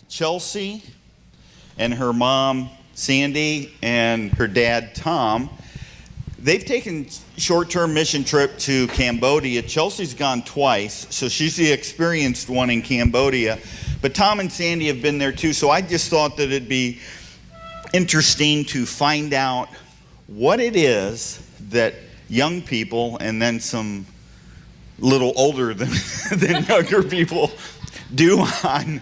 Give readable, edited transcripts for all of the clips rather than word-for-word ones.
Chelsea and her mom, Sandy, and her dad, Tom, they've taken short-term mission trip to Cambodia. Chelsea's gone twice, so she's the experienced one in Cambodia. But Tom and Sandy have been there too, so I just thought that it'd be interesting to find out what it is that young people and then some little older than younger people do on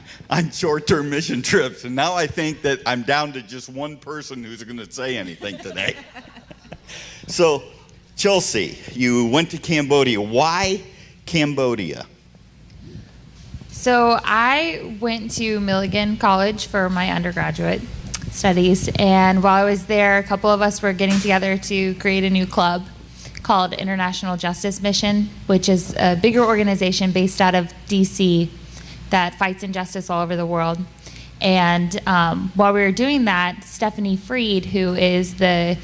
short-term mission trips. And now I think that I'm down to just one person who's going to say anything today. So, Chelsea, you went to Cambodia. Why Cambodia? So I went to Milligan College for my undergraduate studies, and while I was there, a couple of us were getting together to create a new club called International Justice Mission, which is a bigger organization based out of DC that fights injustice all over the world. And while we were doing that, Stephanie Freed, who is the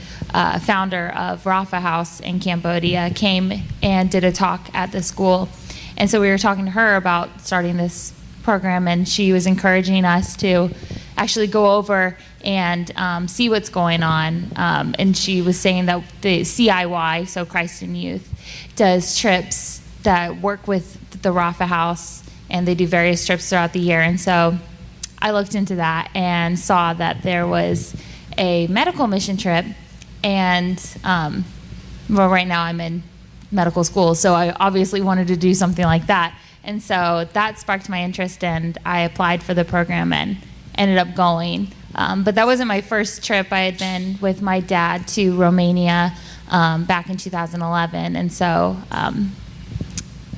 founder of Rafa House in Cambodia, came and did a talk at the school. And so we were talking to her about starting this program, and she was encouraging us to actually go over and see what's going on. And she was saying that the CIY, so Christ in Youth, does trips that work with the Rafa House, and they do various trips throughout the year. And so I looked into that and saw that there was a medical mission trip, and well, right now I'm in medical school, so I obviously wanted to do something like that. And so that sparked my interest, and I applied for the program and ended up going. But that wasn't my first trip. I had been with my dad to Romania back in 2011. And so,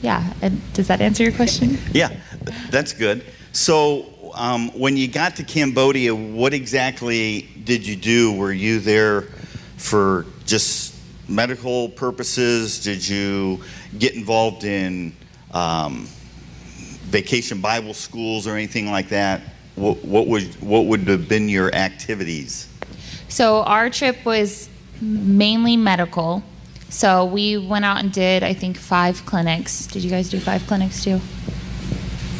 yeah, does that answer your question? Yeah, that's good. So when you got to Cambodia, what exactly did you do? Were you there for just medical purposes? Did you get involved in vacation Bible schools or anything like that? What would have been your activities? So our trip was mainly medical. So we went out and did, I think, 5 clinics. Did you guys do 5 clinics too?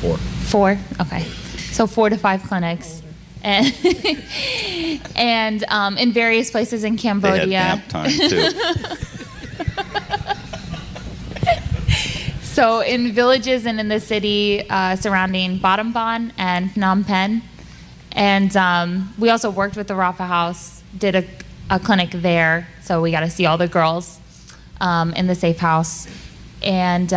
4. 4? Okay. So 4 to 5 clinics. And, and in various places in Cambodia. They had nap time too. So in villages and in the city surrounding Battambang and Phnom Penh. And we also worked with the Rafa House, did a clinic there. So we got to see all the girls in the safe house. And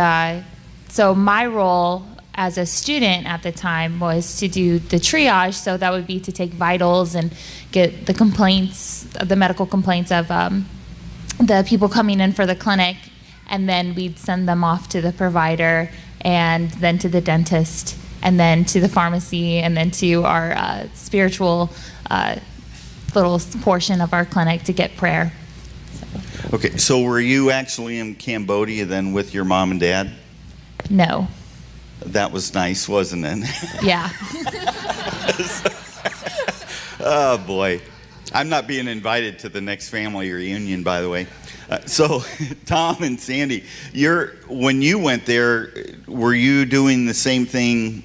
so my role as a student at the time was to do the triage. So that would be to take vitals and get the complaints, the medical complaints of the people coming in for the clinic. And then we'd send them off to the provider, and then to the dentist, and then to the pharmacy, and then to our spiritual little portion of our clinic to get prayer. Okay, so were you actually in Cambodia then with your mom and dad? No. That was nice, wasn't it? Yeah. Oh boy. I'm not being invited to the next family reunion, by the way. So, Tom and Sandy, when you went there, were you doing the same thing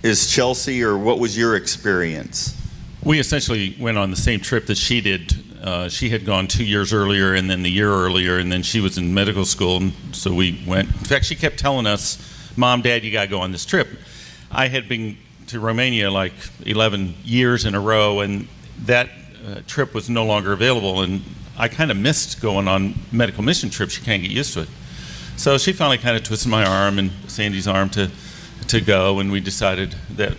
as Chelsea, or what was your experience? We essentially went on the same trip that she did. She had gone 2 years earlier, and then the year earlier, and then she was in medical school, and so we went. In fact, she kept telling us, "Mom, Dad, you got to go on this trip." I had been to Romania like 11 years in a row, and that trip was no longer available, and I kind of missed going on medical mission trips. You can't get used to it. So she finally kind of twisted my arm and Sandy's arm to go, and we decided that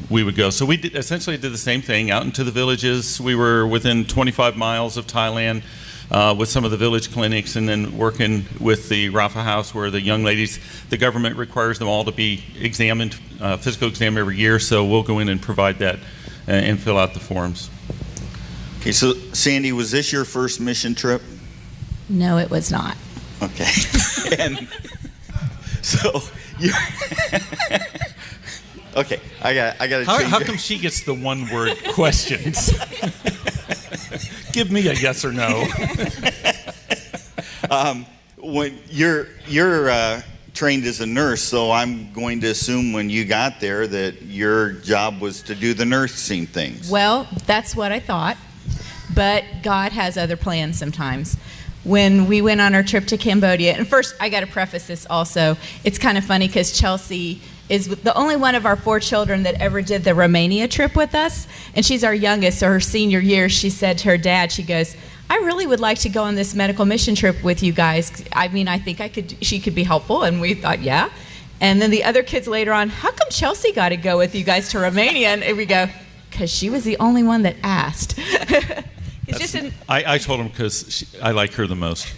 we would go. So we essentially did the same thing out into the villages. We were within 25 miles of Thailand with some of the village clinics, and then working with the Rafa House, where the young ladies, the government requires them all to be examined, physical exam every year, so we'll go in and provide that and fill out the forms. Okay, so Sandy, was this your first mission trip? No, it was not. Okay. And so you okay, I got to change. How come she gets the one-word questions? Give me a yes or no. When your trained as a nurse, so I'm going to assume when you got there that your job was to do the nursing things. Well, that's what I thought, but God has other plans sometimes. When we went on our trip to Cambodia, and first I got to preface this also, it's kind of funny because Chelsea is the only one of our 4 children that ever did the Romania trip with us, and she's our youngest, so her senior year, she said to her dad, she goes, I really would like to go on this medical mission trip with you guys. I mean, I think she could be helpful, and we thought, yeah. And then the other kids later on, how come Chelsea got to go with you guys to Romania? And we go, because she was the only one that asked. I told him because I like her the most.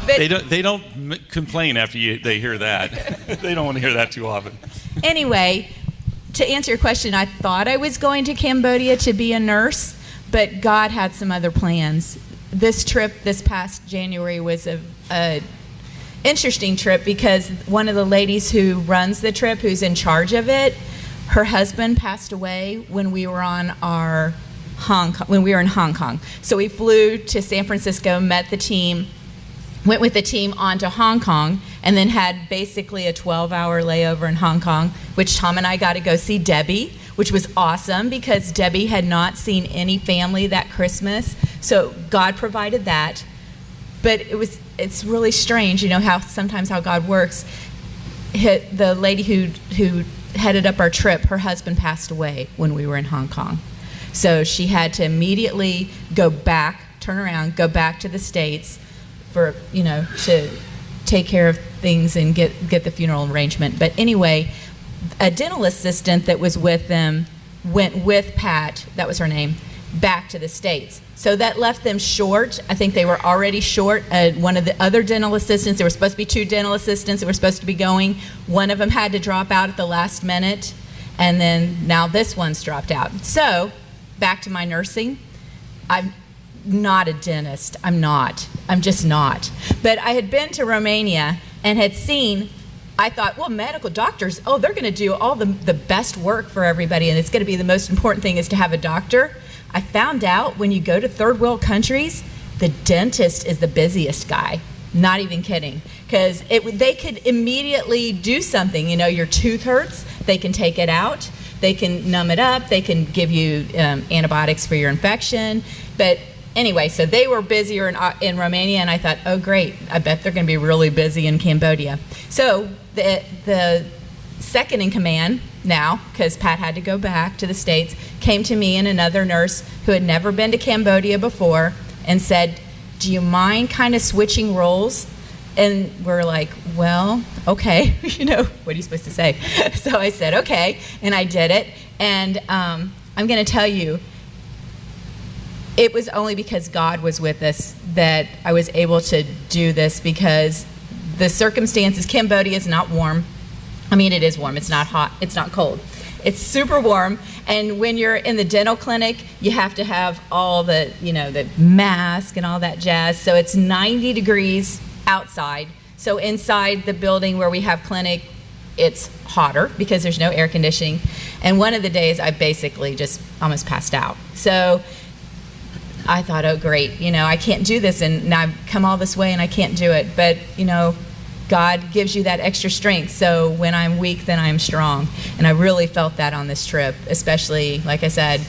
But They don't complain after they hear that. They don't want to hear that too often. anyway, to answer your question, I thought I was going to Cambodia to be a nurse, but God had some other plans. This trip this past January was a interesting trip because one of the ladies who runs the trip, who's in charge of it, her husband passed away when we were in Hong Kong. So we flew to San Francisco, met the team, went with the team on to Hong Kong, and then had basically a 12-hour layover in Hong Kong, which Tom and I got to go see Debbie, which was awesome because Debbie had not seen any family that Christmas. So God provided that. But it's really strange, you know, how God works. The lady who headed up our trip, her husband passed away when we were in Hong Kong. So she had to immediately turn around, go back to the States for, to take care of things and get the funeral arrangement. But anyway, a dental assistant that was with them went with Pat, that was her name, back to the States. So that left them short. I think they were already short. One of the other dental assistants, there were supposed to be 2 dental assistants that were supposed to be going. One of them had to drop out at the last minute, and then now this one's dropped out. So back to my nursing. I'm not a dentist. I'm just not. But I had been to Romania and had seen, I thought, well, medical doctors, they're going to do all the best work for everybody, and it's going to be the most important thing is to have a doctor. I found out when you go to third world countries, the dentist is the busiest guy. Not even kidding. Because they could immediately do something. Your tooth hurts, they can take it out. They can numb it up. They can give you antibiotics for your infection. But anyway, so they were busier in Romania, and I thought, oh, great. I bet they're going to be really busy in Cambodia. So the second in command now, because Pat had to go back to the States, came to me and another nurse who had never been to Cambodia before and said, do you mind kind of switching roles? And we're like, well, okay, what are you supposed to say? So I said, okay, and I did it. And I'm going to tell you, it was only because God was with us that I was able to do this, because the circumstances, Cambodia is not warm. I mean, it is warm. It's not hot. It's not cold. It's super warm. And when you're in the dental clinic, you have to have all the, the mask and all that jazz. So it's 90 degrees outside. So inside the building where we have clinic, it's hotter because there's no air conditioning. And one of the days I basically just almost passed out. So I thought, oh, great, I can't do this. And now I've come all this way and I can't do it. But, God gives you that extra strength. So when I'm weak, then I'm strong. And I really felt that on this trip, especially, like I said,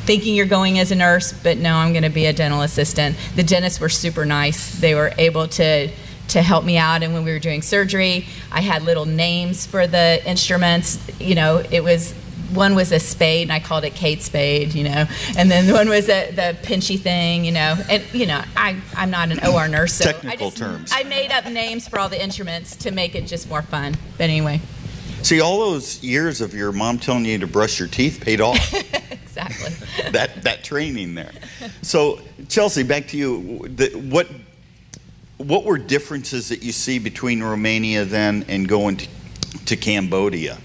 thinking you're going as a nurse, but no, I'm going to be a dental assistant. The dentists were super nice. They were able to help me out. And when we were doing surgery, I had little names for the instruments. One was a spade, and I called it Kate Spade, and then one was the pinchy thing, and I'm not an OR nurse, so Technical terms. I made up names for all the instruments to make it just more fun. But anyway. See, all those years of your mom telling you to brush your teeth paid off. Exactly. that training there. So, Chelsea, back to you. What were differences that you see between Romania then and going to Cambodia?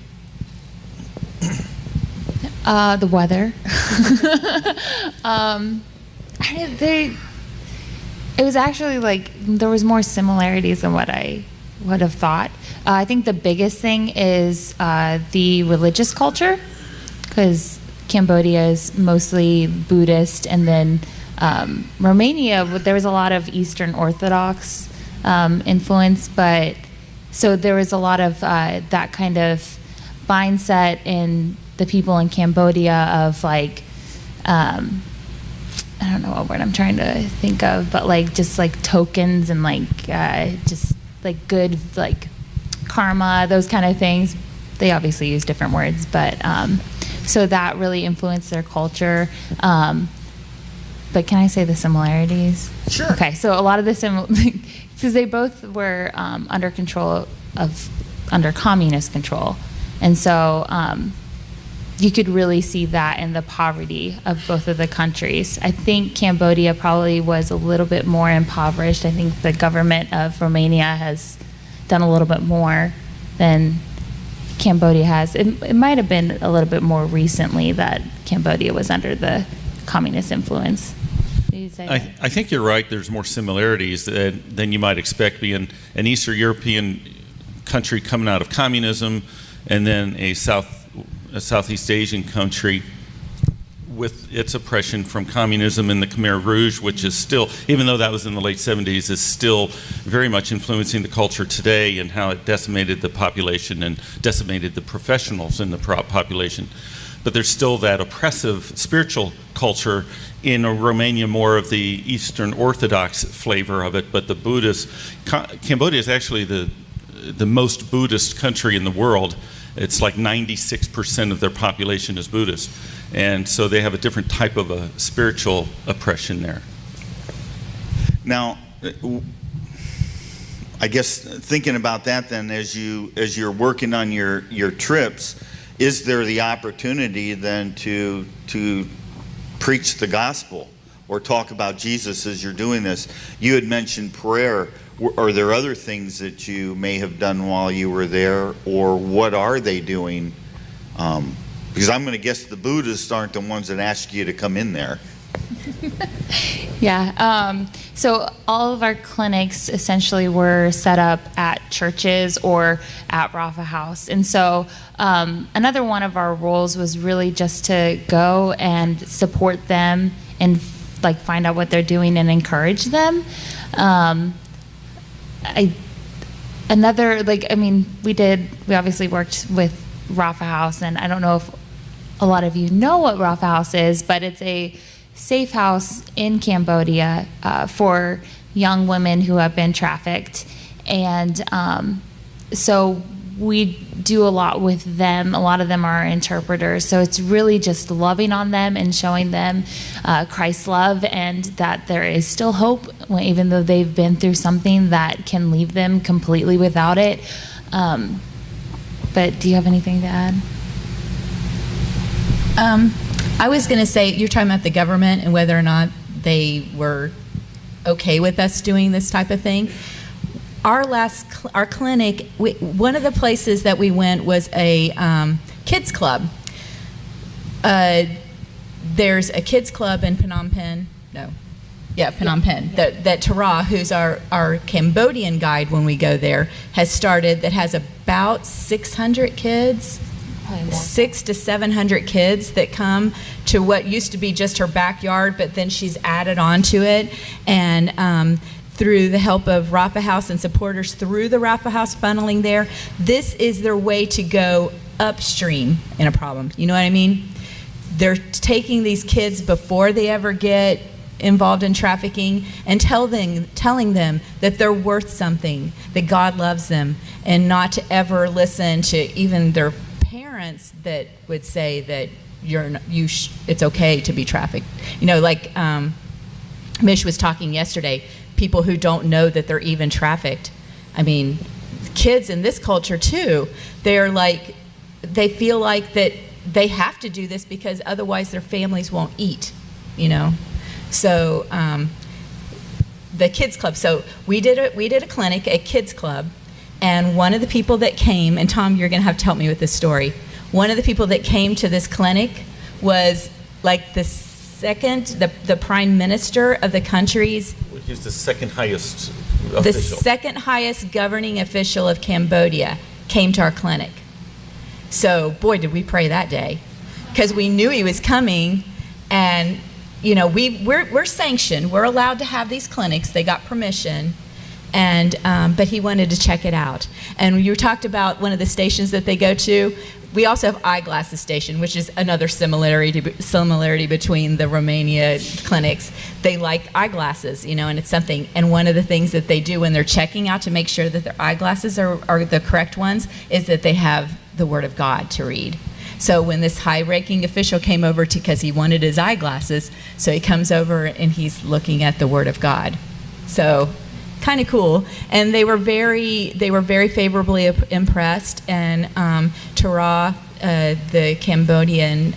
The weather. It was actually there was more similarities than what I would have thought. I think the biggest thing is the religious culture, because Cambodia is mostly Buddhist, and then Romania, there was a lot of Eastern Orthodox influence, but so there was a lot of that kind of mindset in the people in Cambodia of like, I don't know what word I'm trying to think of, but like just like tokens and like just like good like karma, those kind of things. They obviously use different words, but so that really influenced their culture. But can I say the similarities? Sure. Okay, so a lot of the because they both were under communist control, and so you could really see that in the poverty of both of the countries. I think Cambodia probably was a little bit more impoverished. I think the government of Romania has done a little bit more than Cambodia has. It might have been a little bit more recently that Cambodia was under the communist influence. I think you're right. There's more similarities than you might expect, being an Eastern European country coming out of communism, and then a Southeast Asian country with its oppression from communism and the Khmer Rouge, which is still, even though that was in the late 70s, is still very much influencing the culture today, and how it decimated the population and decimated the professionals in the population. But there's still that oppressive spiritual culture in Romania, more of the Eastern Orthodox flavor of it. But the Buddhist, Cambodia is actually the most Buddhist country in the world. It's like 96% of their population is Buddhist. And so they have a different type of a spiritual oppression there. Now, I guess thinking about that then, as you're working on your trips, is there the opportunity then to preach the gospel or talk about Jesus as you're doing this? You had mentioned prayer. Are there other things that you may have done while you were there, or what are they doing? Because I'm going to guess the Buddhists aren't the ones that ask you to come in there. Yeah. So all of our clinics essentially were set up at churches or at Rafa House. And so another one of our roles was really just to go and support them and like find out what they're doing and encourage them. We obviously worked with Rafa House, and I don't know if a lot of you know what Rafa House is, but it's a safe house in Cambodia for young women who have been trafficked. And so we do a lot with them. A lot of them are interpreters. So it's really just loving on them and showing them Christ's love, and that there is still hope, even though they've been through something that can leave them completely without it. But do you have anything to add? I was going to say, you're talking about the government and whether or not they were okay with us doing this type of thing. Our clinic, one of the places that we went was a kids club. There's a kids club in Phnom Penh. Phnom Penh. That Tara, who's our Cambodian guide when we go there, has started, that has about 600 kids. 600 to 700 kids that come to what used to be just her backyard, but then she's added on to it. And through the help of Rafa House and supporters through the Rafa House funneling there, this is their way to go upstream in a problem. You know what I mean? They're taking these kids before they ever get involved in trafficking and telling them that they're worth something, that God loves them, and not to ever listen to even their parents that would say that it's okay to be trafficked. You know, like Mish was talking yesterday, people who don't know that they're even trafficked. I mean, kids in this culture too, they feel like that they have to do this because otherwise their families won't eat, you know. So the kids club, so we did a clinic at kids club. And one of the people that came, and Tom, you're going to have to help me with this story. One of the people that came to this clinic was like the prime minister of the country's. He's the second highest official. The second highest governing official of Cambodia came to our clinic. So, boy, did we pray that day, because we knew he was coming, and you know we're sanctioned. We're allowed to have these clinics. They got permission. and but he wanted to check it out. And you talked about one of the stations that they go to. We also have eyeglasses station, which is another similarity between the Romania clinics. They like eyeglasses, and it's something. And one of the things that they do when they're checking out to make sure that their eyeglasses are the correct ones is that they have the Word of God to read. So when this high-ranking official came over because he wanted his eyeglasses, so he comes over and he's looking at the Word of God. So kind of cool. And they were very favorably impressed. And Tara, the Cambodian,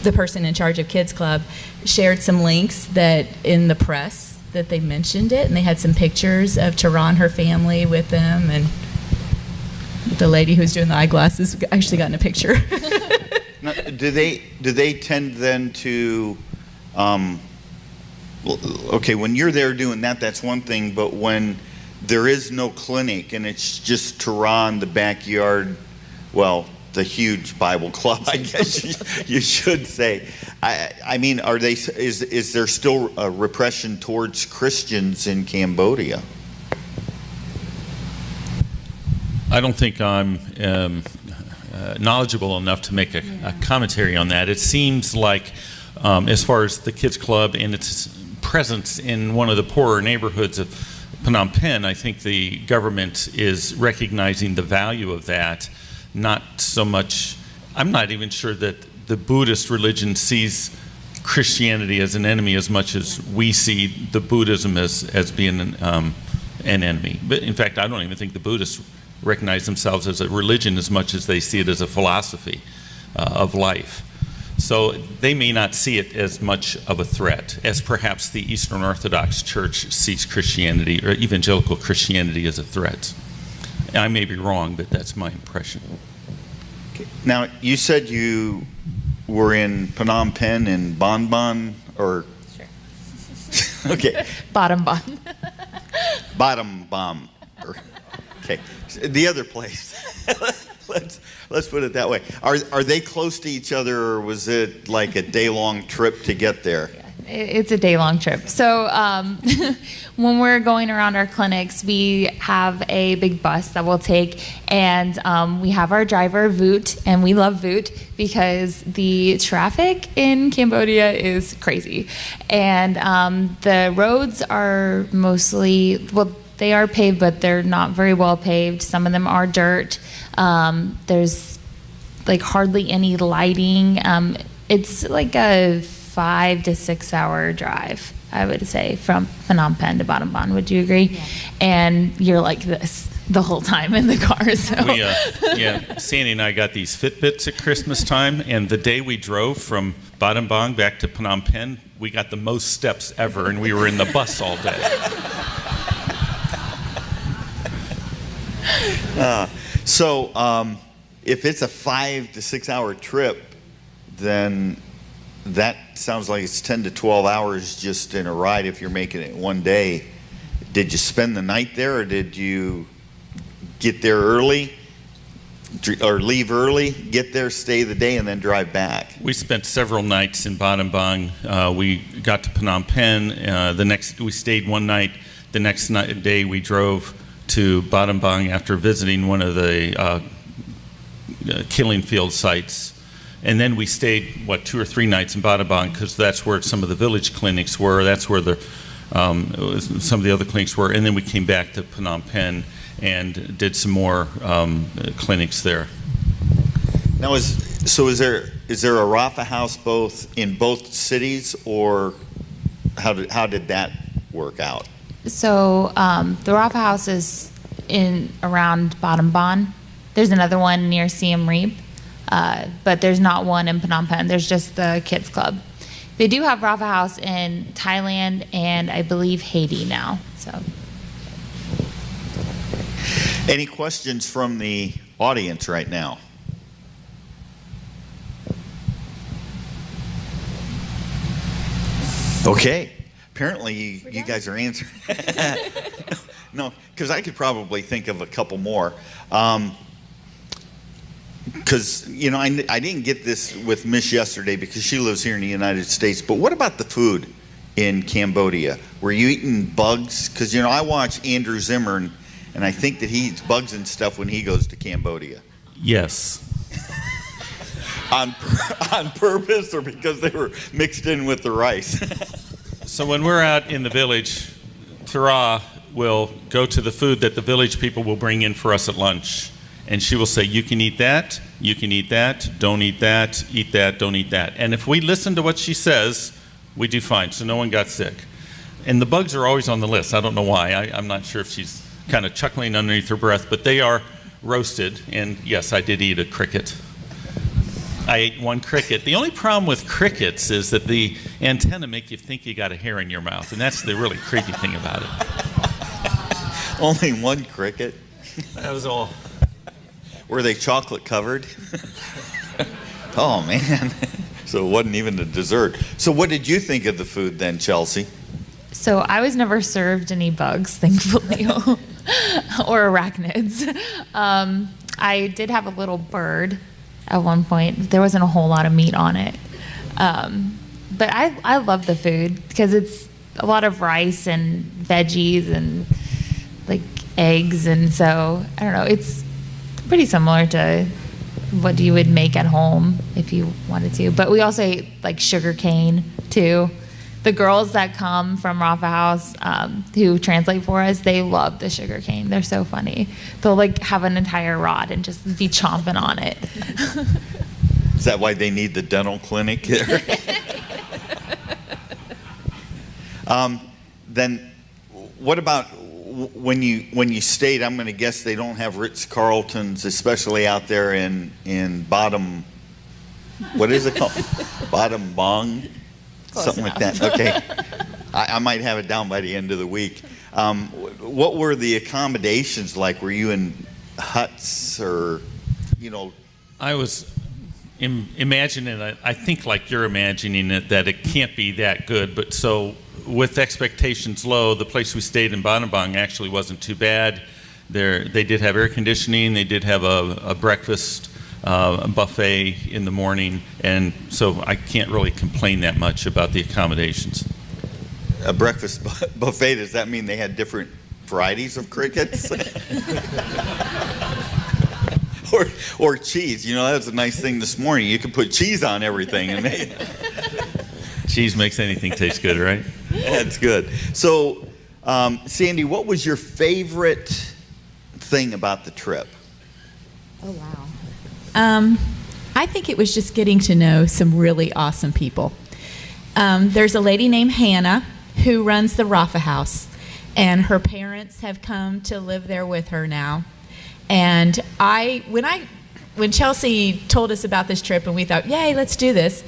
the person in charge of Kids Club, shared some links that in the press that they mentioned it, and they had some pictures of Tara and her family with them, and the lady who's doing the eyeglasses actually got in a picture. Now, do they tend then to well, okay, when you're there doing that, that's one thing, but when there is no clinic and it's just Tara in the backyard, well, the huge Bible club, I guess you should say. I mean, is there still a repression towards Christians in Cambodia? I don't think I'm knowledgeable enough to make a commentary on that. It seems like, as far as the Kids Club and its presence in one of the poorer neighborhoods of Phnom Penh, I think the government is recognizing the value of that. Not so much, I'm not even sure that the Buddhist religion sees Christianity as an enemy as much as we see the Buddhism as being an enemy. But in fact, I don't even think the Buddhists recognize themselves as a religion as much as they see it as a philosophy of life. So they may not see it as much of a threat as perhaps the Eastern Orthodox Church sees Christianity or evangelical Christianity as a threat. I may be wrong, but that's my impression. Okay. Now, you said you were in Phnom Penh and Bon Bon, or? Sure. Okay. Bottom Bon. Bottom Bomb. Okay. The other place. Let's put it that way. Are they close to each other, or was it like a day-long trip to get there? It's a day-long trip. So when we're going around our clinics, we have a big bus that we'll take, and we have our driver, Voot, and we love Voot because the traffic in Cambodia is crazy. And the roads are mostly, well, they are paved, but they're not very well paved. Some of them are dirt. There's like hardly any lighting. It's like a 5 to 6 hour drive, I would say, from Phnom Penh to Bottom Bon. Would you agree? Yeah. And you're like this the whole time in the car. So. Sandy and I got these Fitbits at Christmas time, and the day we drove from Bottom Bon back to Phnom Penh, we got the most steps ever, and we were in the bus all day. So if it's a 5 to 6 hour trip, then that sounds like it's 10 to 12 hours just in a ride if you're making it one day. Did you spend the night there, or did you get there early or leave early, get there, stay the day, and then drive back? We spent several nights in Bottom Bong. We got to Phnom Penh. We stayed one night. The next day we drove to Bottom Bong after visiting one of the killing field sites. And then we stayed, 2 or 3 nights in Bottom Bong because that's where some of the village clinics were. That's where some of the other clinics were. And then we came back to Phnom Penh and did some more clinics there. Now, is there a Rafa house in both cities, or how did that work out? So the Rafa House is in around Bottom Bon. There's another one near Siem Reap, but there's not one in Phnom Penh. There's just the Kids Club. They do have Rafa House in Thailand and I believe Haiti now. So, any questions from the audience right now? Okay. Apparently, you guys are answering. No, because I could probably think of a couple more. Because, I didn't get this with Mish yesterday because she lives here in the United States. But what about the food in Cambodia? Were you eating bugs? Because, you know, I watch Andrew Zimmern, and I think that he eats bugs and stuff when he goes to Cambodia. Yes. On purpose, or because they were mixed in with the rice? So when we're out in the village, Thera will go to the food that the village people will bring in for us at lunch. And she will say, you can eat that, don't eat that, don't eat that. And if we listen to what she says, we do fine. So no one got sick. And the bugs are always on the list. I don't know why. I'm not sure if she's kind of chuckling underneath her breath, but they are roasted. And yes, I did eat a cricket. I ate one cricket. The only problem with crickets is that the antennae make you think you got a hair in your mouth. And that's the really creepy thing about it. Only one cricket? That was all. Were they chocolate covered? Oh, man. So it wasn't even a dessert. So what did you think of the food then, Chelsea? So I was never served any bugs, thankfully, or arachnids. I did have a little bird at one point. There wasn't a whole lot of meat on it. But I love the food because it's a lot of rice and veggies and like eggs. And so, I don't know, it's pretty similar to what you would make at home if you wanted to. But we also ate like sugar cane too. The girls that come from Rafa House who translate for us, they love the sugar cane. They're so funny. They'll like have an entire rod and just be chomping on it. Is that why they need the dental clinic there? Then what about when you stayed? I'm going to guess they don't have Ritz-Carltons, especially out there in Bottom, what is it called? Bottom Bong? Close Something enough. like that. Okay. I might have it down by the end of the week. What were the accommodations like? Were you in huts or, you know? I was imagining it, I think like you're imagining it, that it can't be that good. But so with expectations low, the place we stayed in Battambang actually wasn't too bad. They did have air conditioning. They did have a breakfast buffet in the morning. And so I can't really complain that much about the accommodations. A breakfast buffet, does that mean they had different varieties of crickets? or cheese. You know, that was a nice thing this morning. You could put cheese on everything. And Cheese makes anything taste good, right? that's good. So, Sandy, what was your favorite thing about the trip? Oh, wow. I think it was just getting to know some really awesome people. There's a lady named Hannah who runs the Rafa House, and her parents have come to live there with her now. And when Chelsea told us about this trip and we thought, yay, let's do this,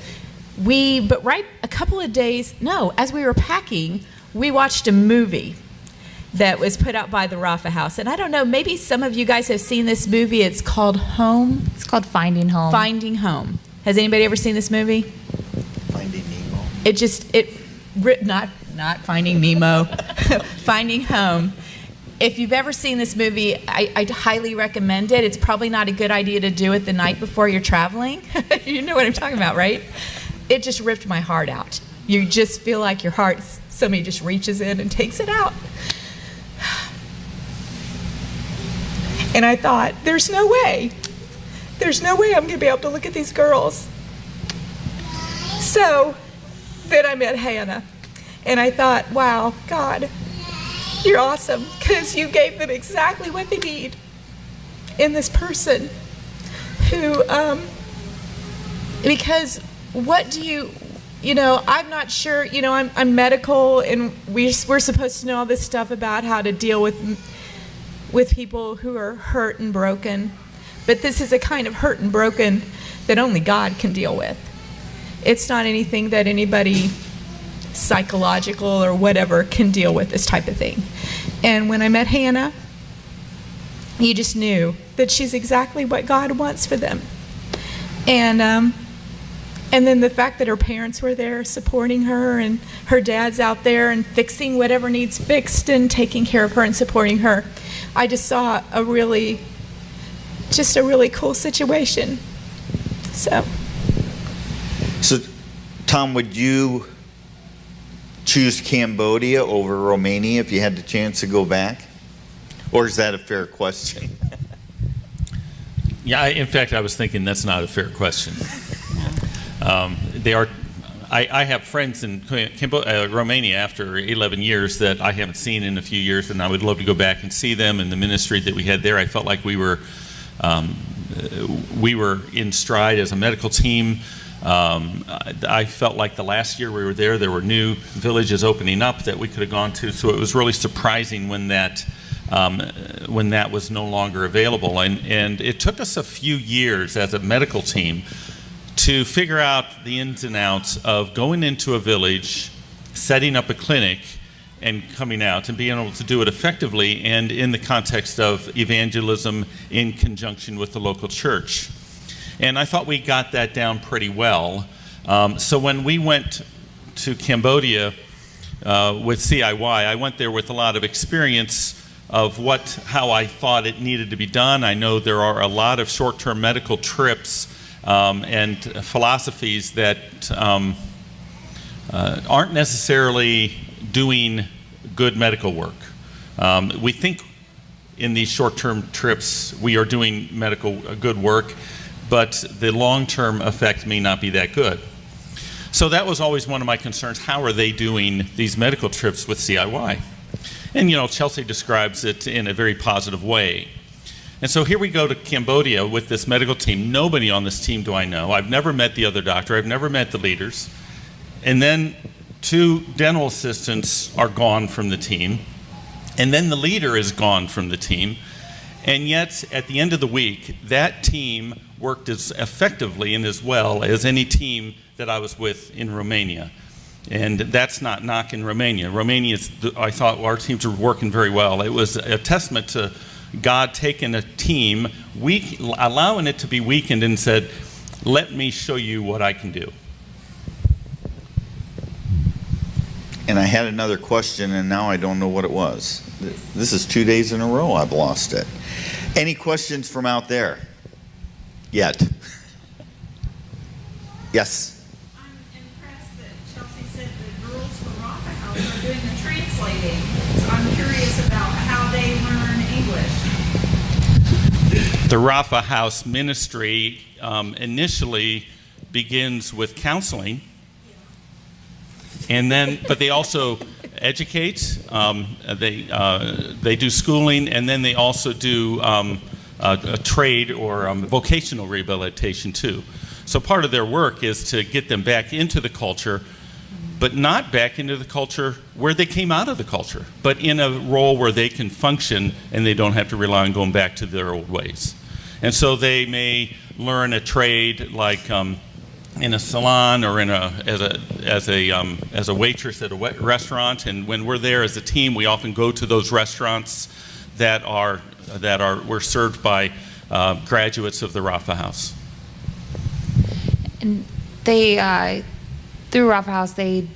but right a couple of days, as we were packing, we watched a movie that was put out by the Rafa House. And I don't know, maybe some of you guys have seen this movie. It's called Home. It's called Finding Home. Finding Home. Has anybody ever seen this movie? Finding Nemo. Not Finding Nemo. Finding Home. If you've ever seen this movie, I'd highly recommend it. It's probably not a good idea to do it the night before you're traveling. You know what I'm talking about, right? It just ripped my heart out. You just feel like your heart, somebody just reaches in and takes it out. And I thought, there's no way I'm going to be able to look at these girls. So then I met Hannah, and I thought, wow, God, you're awesome, because you gave them exactly what they need in this person who, because what do you know, I'm not sure, you know, I'm medical, and we're supposed to know all this stuff about how to deal with people who are hurt and broken. But this is a kind of hurt and broken that only God can deal with. It's not anything that anybody psychological or whatever can deal with, this type of thing. And when I met Hannah, you just knew that she's exactly what God wants for them. And then the fact that her parents were there supporting her, and her dad's out there and fixing whatever needs fixed and taking care of her and supporting her. I just saw a really cool situation. So, Tom, would you choose Cambodia over Romania if you had the chance to go back? Or is that a fair question? Yeah, in fact, I was thinking that's not a fair question. I have friends in Romania after 11 years that I haven't seen in a few years, and I would love to go back and see them. And the ministry that we had there, I felt like we were in stride as a medical team. I felt like the last year we were there were new villages opening up that we could have gone to. So it was really surprising when that was no longer available. And it took us a few years as a medical team to figure out the ins and outs of going into a village, setting up a clinic, and coming out and being able to do it effectively and in the context of evangelism in conjunction with the local church. And I thought we got that down pretty well. So when we went to Cambodia with CIY, I went there with a lot of experience of how I thought it needed to be done. I know there are a lot of short-term medical trips and philosophies that aren't necessarily doing good medical work. We think in these short-term trips we are doing good work, but the long-term effect may not be that good. So that was always one of my concerns. How are they doing these medical trips with CIY? And Chelsea describes it in a very positive way. And so here we go to Cambodia with this medical team. Nobody on this team do I know. I've never met the other doctor. I've never met the leaders. And then 2 dental assistants are gone from the team. And then the leader is gone from the team. And yet, at the end of the week, that team worked as effectively and as well as any team that I was with in Romania. And that's not knocking Romania. I thought our teams were working very well. It was a testament to God taking a team, allowing it to be weakened, and said, let me show you what I can do. And I had another question, and now I don't know what it was. This is 2 days in a row I've lost it. Any questions from out there? Yet? Yes? I'm impressed that Chelsea said the girls from Rafa House are doing the translating. So I'm curious about how they learn English. The Rafa House ministry initially begins with counseling, but they also educate. They do schooling, and then they also do a trade or vocational rehabilitation too. So part of their work is to get them back into the culture, but not back into the culture where they came out of the culture, but in a role where they can function and they don't have to rely on going back to their old ways. And so they may learn a trade like in a salon or as a waitress at a restaurant. And when we're there as a team, we often go to those restaurants that were served by graduates of the Rafa House. And they, through Rafa House, they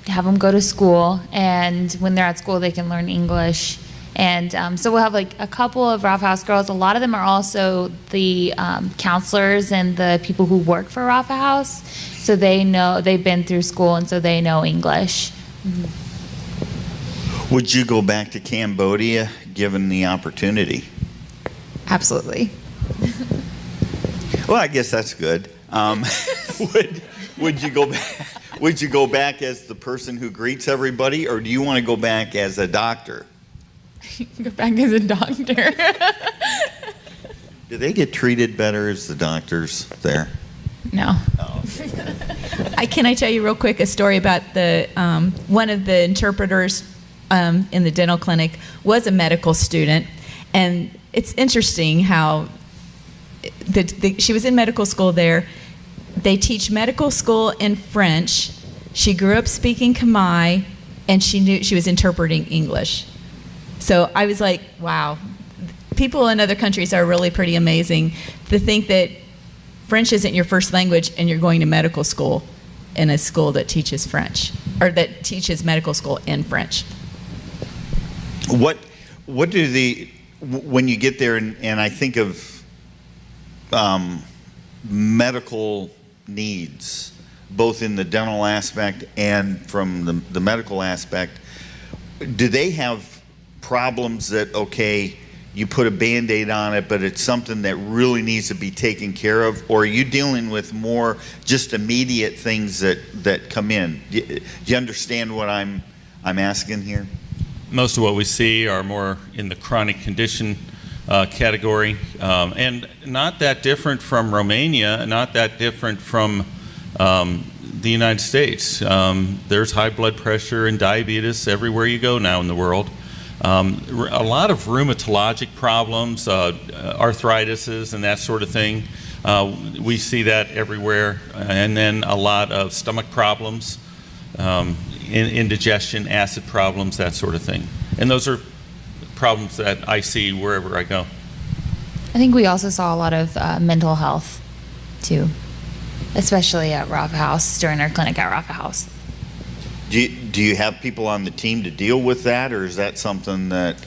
have them go to school, and when they're at school, they can learn English. And so we'll have like a couple of Rafa House girls. A lot of them are also the counselors and the people who work for Rafa House. So they've been through school, and so they know English. Mm-hmm. Would you go back to Cambodia given the opportunity? Absolutely. Well, I guess that's good. Would you go back? Would you go back as the person who greets everybody, or do you want to go back as a doctor? Go back as a doctor. Do they get treated better as the doctors there? No. Oh, okay. Can I tell you real quick a story about the one of the interpreters in the dental clinic was a medical student, and it's interesting how she was in medical school there. They teach medical school in French. She grew up speaking Khmer, and she knew she was interpreting English. So I was like, wow, people in other countries are really pretty amazing. To think that French isn't your first language and you're going to medical school in a school that teaches French, or that teaches medical school in French. What do when you get there and I think of medical needs, both in the dental aspect and from the medical aspect, do they have problems that, okay, you put a Band-Aid on it, but it's something that really needs to be taken care of? Or are you dealing with more just immediate things that come in? Do you understand what I'm asking here? Most of what we see are more in the chronic condition category, and not that different from Romania, not that different from the United States. There's high blood pressure and diabetes everywhere you go now in the world. A lot of rheumatologic problems, arthritises and that sort of thing. We see that everywhere. And then a lot of stomach problems, indigestion, acid problems, that sort of thing. And those are problems that I see wherever I go. I think we also saw a lot of mental health too, especially at Rafa House, during our clinic at Rafa House. Do you have people on the team to deal with that, or is that something that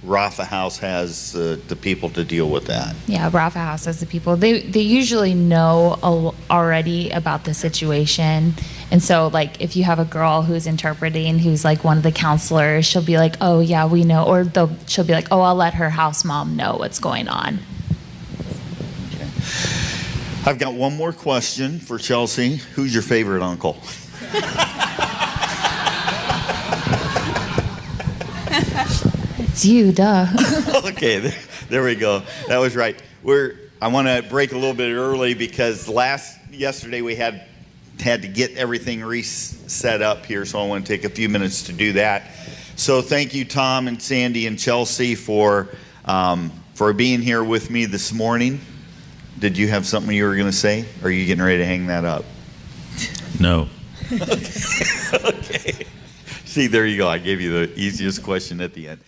Rafa House has the people to deal with that? Yeah, Rafa House has the people. They usually know already about the situation. And so, like, if you have a girl who's interpreting, who's like one of the counselors, she'll be like, oh, yeah, we know. Or she'll be like, oh, I'll let her house mom know what's going on. Okay. I've got one more question for Chelsea. Who's your favorite uncle? It's you, duh. Okay, there we go. That was right. I want to break a little bit early because yesterday we had to get everything reset up here, so I want to take a few minutes to do that. So thank you, Tom and Sandy and Chelsea, for being here with me this morning. Did you have something you were going to say? Or are you getting ready to hang that up? No. Okay. See, there you go. I gave you the easiest question at the end.